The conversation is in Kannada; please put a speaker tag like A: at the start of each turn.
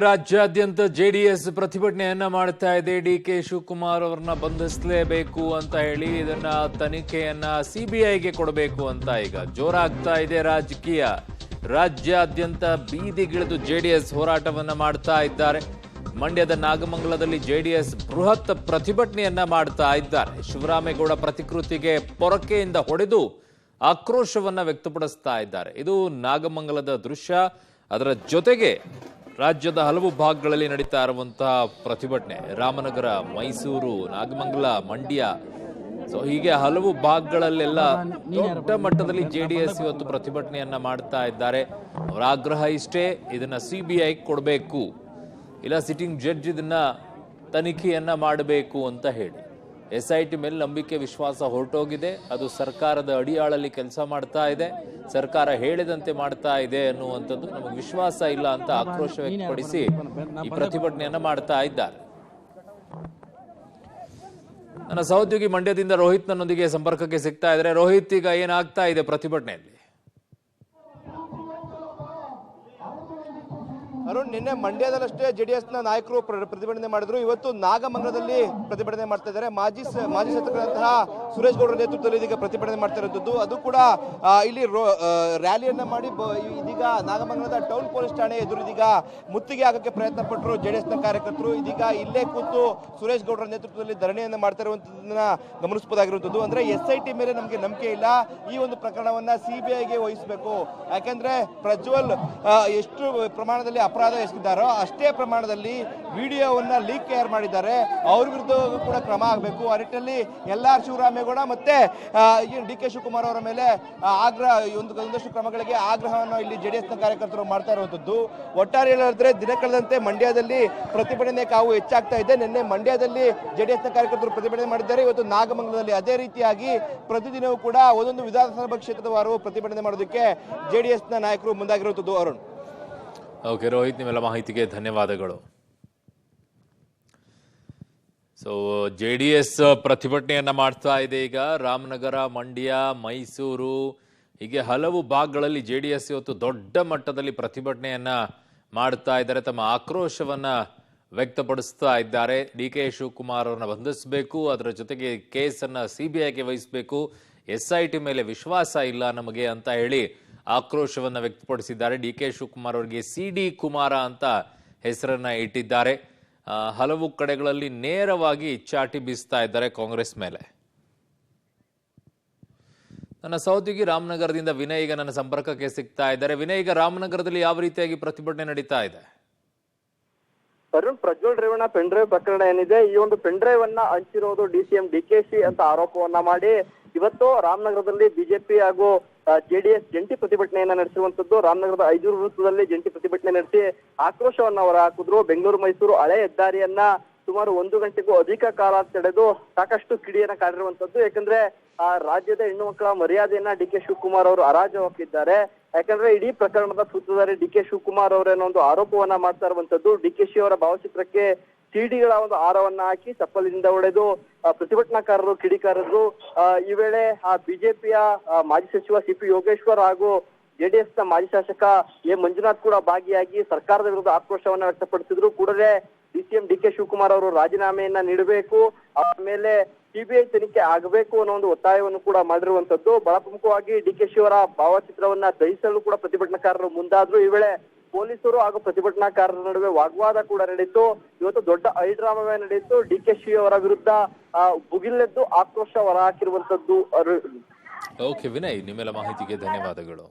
A: ರಾಜ್ಯಾದ್ಯಂತ ಜೆಡಿಎಸ್ ಪ್ರತಿಭಟನೆಯನ್ನ ಮಾಡ್ತಾ ಇದೆ. ಡಿಕೆ ಶಿವಕುಮಾರ್ ಅವರನ್ನ ಬಂಧಿಸಲೇಬೇಕು ಅಂತ ಹೇಳಿ ಇದನ್ನ ತನಿಖೆಯನ್ನ ಸಿಬಿಐಗೆ ಕೊಡಬೇಕು ಅಂತ ಈಗ ಜೋರಾಗ್ತಾ ಇದೆ ರಾಜಕೀಯ. ರಾಜ್ಯಾದ್ಯಂತ ಬೀದಿಗಿಳಿದು ಜೆಡಿಎಸ್ ಹೋರಾಟವನ್ನ ಮಾಡ್ತಾ ಇದ್ದಾರೆ. ಮಂಡ್ಯದ ನಾಗಮಂಗಲದಲ್ಲಿ ಜೆಡಿಎಸ್ ಬೃಹತ್ ಪ್ರತಿಭಟನೆಯನ್ನ ಮಾಡ್ತಾ ಇದ್ದಾರೆ. ಶಿವರಾಮೇಗೌಡ ಪ್ರತಿಕೃತಿಗೆ ಪೊರಕೆಯಿಂದ ಹೊಡೆದು ಆಕ್ರೋಶವನ್ನ ವ್ಯಕ್ತಪಡಿಸ್ತಾ ಇದ್ದಾರೆ. ಇದು ನಾಗಮಂಗಲದ ದೃಶ್ಯ. ಅದರ ಜೊತೆಗೆ ರಾಜ್ಯದ ಹಲವು ಭಾಗಗಳಲ್ಲಿ ನಡೀತಾ ಇರುವಂತಹ ಪ್ರತಿಭಟನೆ, ರಾಮನಗರ, ಮೈಸೂರು, ನಾಗಮಂಗಲ, ಮಂಡ್ಯ, ಸೊ ಹೀಗೆ ಹಲವು ಭಾಗಗಳಲ್ಲೆಲ್ಲ ದೊಡ್ಡ ಮಟ್ಟದಲ್ಲಿ ಜೆಡಿಎಸ್ ಇವತ್ತು ಪ್ರತಿಭಟನೆಯನ್ನ ಮಾಡ್ತಾ ಇದ್ದಾರೆ. ಅವರ ಆಗ್ರಹ ಇಷ್ಟೇ, ಇದನ್ನ ಸಿಬಿಐ ಕೊಡಬೇಕು, ಇಲ್ಲ ಸಿಟ್ಟಿಂಗ್ ಜಡ್ಜ್ ಇದನ್ನ ತನಿಖೆಯನ್ನ ಮಾಡಬೇಕು ಅಂತ ಹೇಳಿ. SIT ಮೇಲೆ ನಂಬಿಕೆ ವಿಶ್ವಾಸ ಹೊರಟೋಗಿದೆ. ಅದು ಸರ್ಕಾರದ ಅಡಿಯಾಳಲ್ಲಿ ಕೆಲಸ ಮಾಡ್ತಾ ಇದೆ, ಸರ್ಕಾರ ಹೇಳಿದಂತೆ ಮಾಡ್ತಾ ಇದೆ ಅನ್ನುವಂಥದ್ದು ನಮಗೆ ವಿಶ್ವಾಸ ಇಲ್ಲ ಅಂತ ಆಕ್ರೋಶ ವ್ಯಕ್ತಪಡಿಸಿ ಈ ಪ್ರತಿಭಟನೆಯನ್ನ ಮಾಡ್ತಾ ಇದ್ದಾರೆ. ನನ್ನ ಸಹೋದ್ಯೋಗಿ ಮಂಡ್ಯದಿಂದ ರೋಹಿತ್ ನನ್ನೊಂದಿಗೆ ಸಂಪರ್ಕಕ್ಕೆ ಸಿಗ್ತಾ ಇದ್ದಾರೆ. ರೋಹಿತ್, ಈಗ ಏನಾಗ್ತಾ ಇದೆ ಪ್ರತಿಭಟನೆಯಲ್ಲಿ?
B: ಅರುಣ್, ನಿನ್ನೆ ಮಂಡ್ಯದಲ್ಲಷ್ಟೇ ಜೆಡಿಎಸ್ನ ನಾಯಕರು ಪ್ರತಿಭಟನೆ ಮಾಡಿದ್ರು. ಇವತ್ತು ನಾಗಮಂಗಲದಲ್ಲಿ ಪ್ರತಿಭಟನೆ ಮಾಡ್ತಾ ಇದ್ದಾರೆ. ಮಾಜಿ ಶಾಸಕರಂತಹ ಸುರೇಶ್ ಗೌಡರ ನೇತೃತ್ವದಲ್ಲಿ ಇದೀಗ ಪ್ರತಿಭಟನೆ ಮಾಡ್ತಾ ಇರುವಂತದ್ದು. ಅದು ಕೂಡ ಇಲ್ಲಿ ರ್ಯಾಲಿಯನ್ನ ಮಾಡಿ ಇದೀಗ ನಾಗಮಂಗಲದ ಟೌನ್ ಪೊಲೀಸ್ ಠಾಣೆ ಎದುರು ಇದೀಗ ಮುತ್ತಿಗೆ ಹಾಕಕ್ಕೆ ಪ್ರಯತ್ನ ಪಟ್ಟರು ಜೆಡಿಎಸ್ನ ಕಾರ್ಯಕರ್ತರು. ಇದೀಗ ಇಲ್ಲೇ ಕೂತು ಸುರೇಶ್ ಗೌಡರ ನೇತೃತ್ವದಲ್ಲಿ ಧರಣಿಯನ್ನ ಮಾಡ್ತಾ ಇರುವಂತದನ್ನ ಗಮನಿಸಬಹುದಾಗಿರುವಂತದ್ದು. ಅಂದ್ರೆ SIT ಮೇಲೆ ನಮಗೆ ನಂಬಿಕೆ ಇಲ್ಲ, ಈ ಒಂದು ಪ್ರಕರಣವನ್ನ ಸಿಬಿಐಗೆ ವಹಿಸಬೇಕು. ಯಾಕೆಂದ್ರೆ ಪ್ರಜ್ವಲ್ ಎಷ್ಟು ಪ್ರಮಾಣದಲ್ಲಿ ಅಪರಾಧ ಎಸಗಿದ್ದಾರೋ ಅಷ್ಟೇ ಪ್ರಮಾಣದಲ್ಲಿ ವಿಡಿಯೋವನ್ನ ಲೀಕ್ ತಯಾರು ಮಾಡಿದ್ದಾರೆ, ಅವ್ರ ವಿರುದ್ಧ ಕೂಡ ಕ್ರಮ ಆಗಬೇಕು. ಆ ನಿಟ್ಟಿನಲ್ಲಿ LR ಶಿವರಾಮೇಗೌಡ ಮತ್ತೆ DK ಶಿವಕುಮಾರ್ ಅವರ ಮೇಲೆ ಒಂದಷ್ಟು ಕ್ರಮಗಳಿಗೆ ಆಗ್ರಹವನ್ನು ಇಲ್ಲಿ ಜೆಡಿಎಸ್ನ ಕಾರ್ಯಕರ್ತರು ಮಾಡ್ತಾ ಇರುವಂತದ್ದು. ಒಟ್ಟಾರೆ ಹೇಳಿದ್ರೆ ದಿನ ಕಳೆದಂತೆ ಮಂಡ್ಯದಲ್ಲಿ ಪ್ರತಿಭಟನೆ ಕಾವು ಹೆಚ್ಚಾಗ್ತಾ ಇದೆ. ನಿನ್ನೆ ಮಂಡ್ಯದಲ್ಲಿ ಜೆಡಿಎಸ್ನ ಕಾರ್ಯಕರ್ತರು ಪ್ರತಿಭಟನೆ ಮಾಡಿದ್ದಾರೆ, ಇವತ್ತು ನಾಗಮಂಗಲದಲ್ಲಿ ಅದೇ ರೀತಿಯಾಗಿ ಪ್ರತಿದಿನವೂ ಕೂಡ ಒಂದೊಂದು ವಿಧಾನಸಭಾ ಕ್ಷೇತ್ರದವರು ಪ್ರತಿಭಟನೆ ಮಾಡೋದಕ್ಕೆ ಜೆಡಿಎಸ್ನ ನಾಯಕರು ಮುಂದಾಗಿರುವಂತದ್ದು. ಅರುಣ್.
A: ಓಕೆ ರೋಹಿತ್, ನಿಮ್ಮೆಲ್ಲ ಮಾಹಿತಿಗೆ ಧನ್ಯವಾದಗಳು. ಸೊ ಜೆಡಿಎಸ್ ಪ್ರತಿಭಟನೆಯನ್ನ ಮಾಡ್ತಾ ಇದೆ ಈಗ ರಾಮನಗರ, ಮಂಡ್ಯ, ಮೈಸೂರು, ಹೀಗೆ ಹಲವು ಭಾಗಗಳಲ್ಲಿ ಜೆಡಿಎಸ್ ಇವತ್ತು ದೊಡ್ಡ ಮಟ್ಟದಲ್ಲಿ ಪ್ರತಿಭಟನೆಯನ್ನ ಮಾಡ್ತಾ ಇದ್ದಾರೆ. ತಮ್ಮ ಆಕ್ರೋಶವನ್ನ ವ್ಯಕ್ತಪಡಿಸ್ತಾ ಇದ್ದಾರೆ. DK ಶಿವಕುಮಾರ್ ಅವರನ್ನ ಬಂಧಿಸಬೇಕು, ಅದರ ಜೊತೆಗೆ ಕೇಸನ್ನ ಸಿಬಿಐಗೆ ವಹಿಸಬೇಕು, SIT ಮೇಲೆ ವಿಶ್ವಾಸ ಇಲ್ಲ ನಮಗೆ ಅಂತ ಹೇಳಿ ಆಕ್ರೋಶವನ್ನ ವ್ಯಕ್ತಪಡಿಸಿದ್ದಾರೆ. DK ಶಿವಕುಮಾರ್ ಅವರಿಗೆ CD ಕುಮಾರ ಅಂತ ಹೆಸರನ್ನ ಇಟ್ಟಿದ್ದಾರೆ. ಹಲವು ಕಡೆಗಳಲ್ಲಿ ನೇರವಾಗಿ ಚಾಟಿ ಬೀಸ್ತಾ ಇದ್ದಾರೆ ಕಾಂಗ್ರೆಸ್ ಮೇಲೆ. ನನ್ನ ಸಹೋದ್ಯೋಗಿ ರಾಮನಗರದಿಂದ ವಿನಯ್ ಈಗ ನನ್ನ ಸಂಪರ್ಕಕ್ಕೆ ಸಿಗ್ತಾ ಇದ್ದಾರೆ. ವಿನಯ್, ಈಗ ರಾಮನಗರದಲ್ಲಿ ಯಾವ ರೀತಿಯಾಗಿ ಪ್ರತಿಭಟನೆ ನಡೀತಾ ಇದೆ?
C: ಅರುಣ್, ಪ್ರಜ್ವಲ್ ರೇವಣ್ಣ ಪೆನ್ ಡ್ರೈವ್ ಪ್ರಕರಣ ಏನಿದೆ, ಈ ಒಂದು ಪೆನ್ ಡ್ರೈವ್ ಅನ್ನ ಹಂಚಿರೋದು DCM DKC ಅಂತ ಆರೋಪವನ್ನ ಮಾಡಿ ಇವತ್ತು ರಾಮನಗರದಲ್ಲಿ ಬಿಜೆಪಿ ಹಾಗೂ JDS ಜಂಟಿ ಪ್ರತಿಭಟನೆಯನ್ನ ನಡೆಸಿರುವಂತದ್ದು. ರಾಮನಗರದ 5 ವೃತ್ತದಲ್ಲಿ ಜಂಟಿ ಪ್ರತಿಭಟನೆ ನಡೆಸಿ ಆಕ್ರೋಶವನ್ನ ಹೊರ ಹಾಕಿದ್ರು. ಬೆಂಗಳೂರು ಮೈಸೂರು ಹಳೆ ಹೆದ್ದಾರಿಯನ್ನ ಸುಮಾರು 1 ಗಂಟೆಗೂ ಅಧಿಕ ಕಾಲ ತಡೆದು ಸಾಕಷ್ಟು ಕಿಡಿಯನ್ನ ಕಾಡಿರುವಂತದ್ದು. ಯಾಕಂದ್ರೆ ರಾಜ್ಯದ ಹೆಣ್ಣು ಮಕ್ಕಳ ಮರ್ಯಾದೆಯನ್ನ DK ಶಿವಕುಮಾರ್ ಅವರು ಹರಾಜು ಹಾಕಿದ್ದಾರೆ. ಯಾಕಂದ್ರೆ ಇಡೀ ಪ್ರಕರಣದ ಸೂತ್ರಧಾರಿ DK ಶಿವಕುಮಾರ್ ಅವರೇನೋ ಒಂದು ಆರೋಪವನ್ನ ಮಾಡ್ತಾ ಇರುವಂತದ್ದು. DKC ಅವರ ಭಾವಚಿತ್ರಕ್ಕೆ ಸಿಡಿಗಳ ಒಂದು ಹಾರವನ್ನ ಹಾಕಿ ಚಪ್ಪಲಿನಿಂದ ಹೊಡೆದು ಪ್ರತಿಭಟನಾಕಾರರು ಕಿಡಿಕಾರರು. ಈ ವೇಳೆ ಬಿಜೆಪಿಯ ಮಾಜಿ ಸಚಿವ CP ಯೋಗೇಶ್ವರ್ ಹಾಗೂ JDSನ ಮಾಜಿ ಶಾಸಕ ಎ ಮಂಜುನಾಥ್ ಕೂಡ ಭಾಗಿಯಾಗಿ ಸರ್ಕಾರದ ವಿರುದ್ಧ ಆಕ್ರೋಶವನ್ನ ವ್ಯಕ್ತಪಡಿಸಿದ್ರು. ಕೂಡಲೇ DCM DK ಶಿವಕುಮಾರ್ ಅವರು ರಾಜೀನಾಮೆಯನ್ನ ನೀಡಬೇಕು, ಆಮೇಲೆ ಸಿಬಿಐ ತನಿಖೆ ಆಗಬೇಕು ಅನ್ನೋ ಒಂದು ಒತ್ತಾಯವನ್ನು ಕೂಡ ಮಾಡಿರುವಂತದ್ದು. ಬಹಳ ಪ್ರಮುಖವಾಗಿ DKC ಅವರ ಭಾವಚಿತ್ರವನ್ನ ದಹಿಸಲು ಕೂಡ ಪ್ರತಿಭಟನಾಕಾರರು ಮುಂದಾದ್ರು. ಈ ವೇಳೆ ಪೊಲೀಸರು ಹಾಗೂ ಪ್ರತಿಭಟನಾಕಾರರ ನಡುವೆ ವಾಗ್ವಾದ ಕೂಡ ನಡೆಯಿತು. ಇವತ್ತು ದೊಡ್ಡ ಐಡ್ರಾಮವೇ ನಡೆಯಿತು. DKC ಅವರ ವಿರುದ್ಧ ಭುಗಿಲೆದ್ದು ಆಕ್ರೋಶ ಹೊರಹಾಕಿರುವಂತದ್ದು.
A: ಓಕೆ ವಿನಯ್, ನಿಮ್ಮೆಲ್ಲ ಮಾಹಿತಿಗೆ ಧನ್ಯವಾದಗಳು.